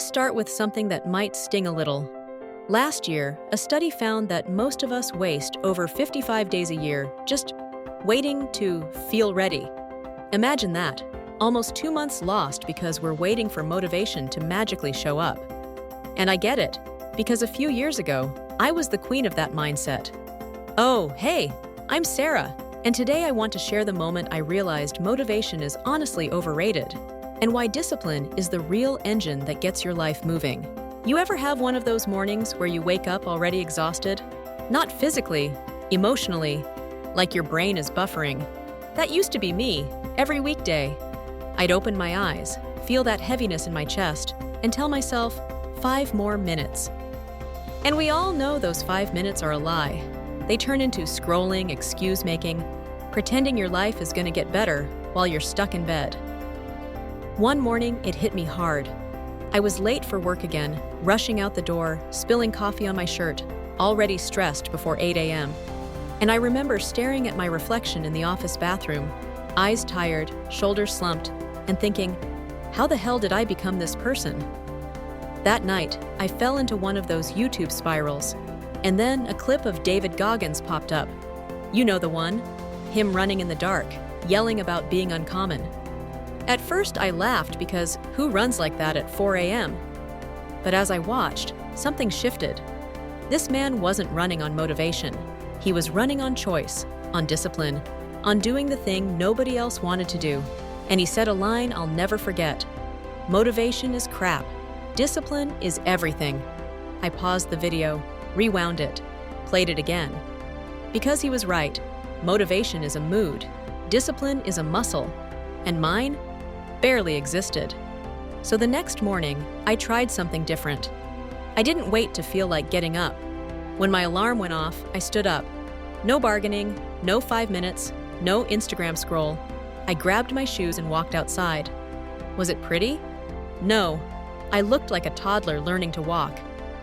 start with something that might sting a little. Last year, a study found that most of us waste over 55 days a year just waiting to feel ready. Imagine that. Almost 2 months lost because we're waiting for motivation to magically show up. And I get it, because a few years ago, I was the queen of that mindset. Oh, hey, I'm Sarah, and today I want to share the moment I realized motivation is honestly overrated, and why discipline is the real engine that gets your life moving. You ever have one of those mornings where you wake up already exhausted? Not physically, emotionally, like your brain is buffering. That used to be me, every weekday. I'd open my eyes, feel that heaviness in my chest, and tell myself, 5 more minutes. And we all know those 5 minutes are a lie. They turn into scrolling, excuse-making, pretending your life is going to get better while you're stuck in bed. One morning, it hit me hard. I was late for work again, rushing out the door, spilling coffee on my shirt, already stressed before 8 a.m. And I remember staring at my reflection in the office bathroom, eyes tired, shoulders slumped, and thinking, how the hell did I become this person? That night, I fell into one of those YouTube spirals, and then a clip of David Goggins popped up. You know the one, him running in the dark, yelling about being uncommon. At first, I laughed because who runs like that at 4 a.m.? But as I watched, something shifted. This man wasn't running on motivation. He was running on choice, on discipline, on doing the thing nobody else wanted to do. And he said a line I'll never forget. Motivation is crap. Discipline is everything. I paused the video, rewound it, played it again. Because he was right. Motivation is a mood. Discipline is a muscle. And mine barely existed. So the next morning, I tried something different. I didn't wait to feel like getting up. When my alarm went off, I stood up. No bargaining, no 5 minutes, no Instagram scroll. I grabbed my shoes and walked outside. Was it pretty? No. I looked like a toddler learning to walk.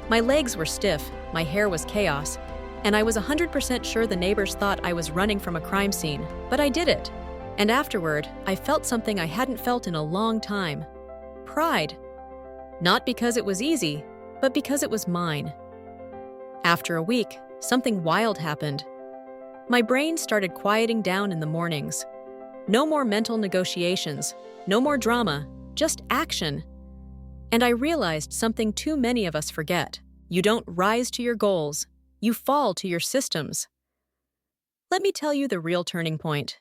My legs were stiff, my hair was chaos, and I was 100% sure the neighbors thought I was running from a crime scene, but I did it. And afterward, I felt something I hadn't felt in a long time. Pride. Not because it was easy, but because it was mine. After a week, something wild happened. My brain started quieting down in the mornings. No more mental negotiations, no more drama, just action. And I realized something too many of us forget. You don't rise to your goals, you fall to your systems. Let me tell you the real turning point.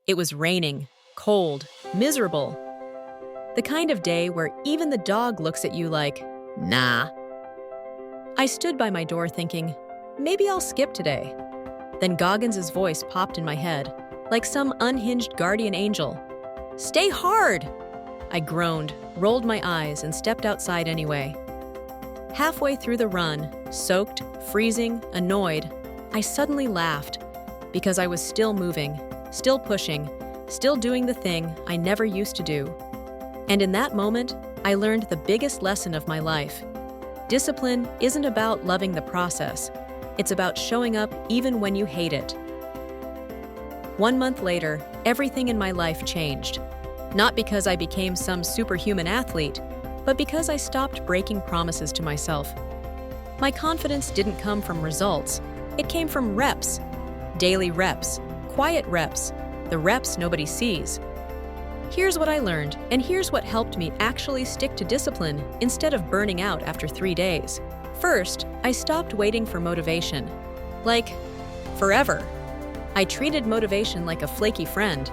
It was raining, cold, miserable. The kind of day where even the dog looks at you like, nah. I stood by my door thinking, maybe I'll skip today. Then Goggins' voice popped in my head, like some unhinged guardian angel. Stay hard! I groaned, rolled my eyes, and stepped outside anyway. Halfway through the run, soaked, freezing, annoyed, I suddenly laughed because I was still moving, still pushing, still doing the thing I never used to do. And in that moment, I learned the biggest lesson of my life. Discipline isn't about loving the process. It's about showing up even when you hate it. 1 month later, everything in my life changed. Not because I became some superhuman athlete, but because I stopped breaking promises to myself. My confidence didn't come from results. It came from reps. Daily reps, quiet reps, the reps nobody sees. Here's what I learned, and here's what helped me actually stick to discipline instead of burning out after 3 days. First, I stopped waiting for motivation. Like, forever. I treated motivation like a flaky friend.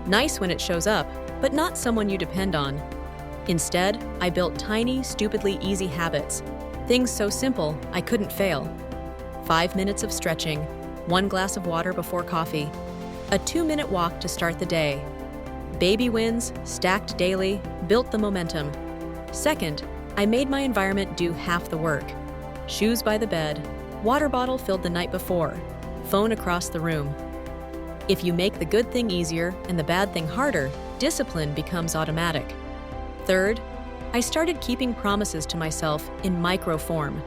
Nice when it shows up, but not someone you depend on. Instead, I built tiny, stupidly easy habits. Things so simple, I couldn't fail. 5 minutes of stretching, 1 glass of water before coffee, a 2-minute walk to start the day. Baby wins, stacked daily, built the momentum. Second, I made my environment do half the work. Shoes by the bed, water bottle filled the night before, phone across the room. If you make the good thing easier and the bad thing harder, discipline becomes automatic. Third, I started keeping promises to myself in micro form.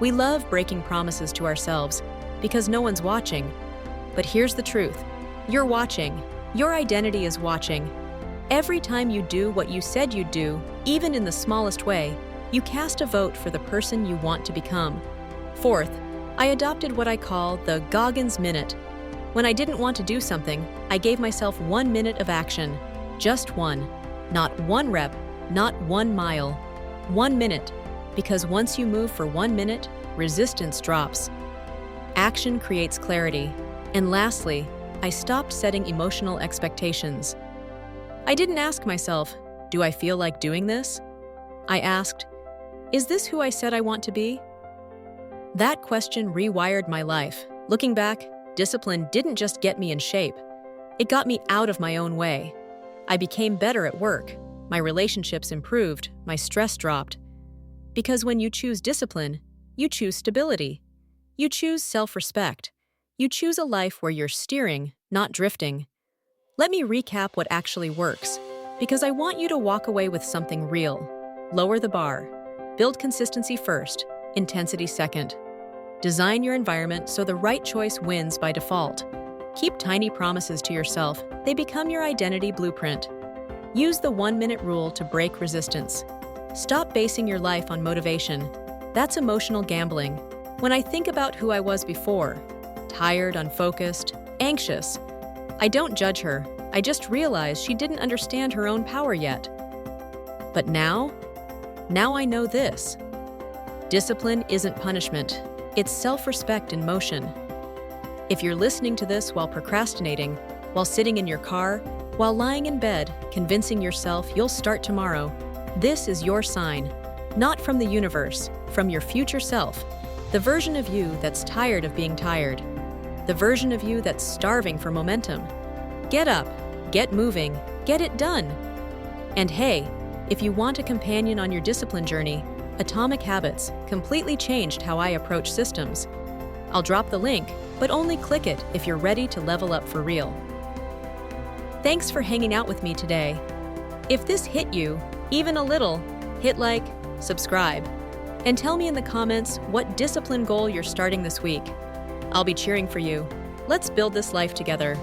We love breaking promises to ourselves because no one's watching. But here's the truth. You're watching. Your identity is watching. Every time you do what you said you'd do, even in the smallest way, You cast a vote for the person you want to become. Fourth, I adopted what I call the Goggins Minute. When I didn't want to do something, I gave myself 1 minute of action. Just one. Not 1 rep, not 1 mile. 1 minute. Because once you move for 1 minute, resistance drops. Action creates clarity. And lastly, I stopped setting emotional expectations. I didn't ask myself, do I feel like doing this? I asked, is this who I said I want to be? That question rewired my life. Looking back, discipline didn't just get me in shape. It got me out of my own way. I became better at work. My relationships improved. My stress dropped. Because when you choose discipline, you choose stability. You choose self-respect. You choose a life where you're steering, not drifting. Let me recap what actually works, because I want you to walk away with something real. Lower the bar. Build consistency first, intensity second. Design your environment so the right choice wins by default. Keep tiny promises to yourself. They become your identity blueprint. Use the 1-minute rule to break resistance. Stop basing your life on motivation. That's emotional gambling. When I think about who I was before, tired, unfocused, anxious, I don't judge her. I just realize she didn't understand her own power yet. But now I know this. Discipline isn't punishment. It's self-respect in motion. If you're listening to this while procrastinating, while sitting in your car, while lying in bed, convincing yourself you'll start tomorrow, this is your sign. Not from the universe, from your future self. The version of you that's tired of being tired. The version of you that's starving for momentum. Get up, get moving, get it done. And hey, if you want a companion on your discipline journey, Atomic Habits completely changed how I approach systems. I'll drop the link, but only click it if you're ready to level up for real. Thanks for hanging out with me today. If this hit you, even a little, hit like, subscribe, and tell me in the comments what discipline goal you're starting this week. I'll be cheering for you. Let's build this life together.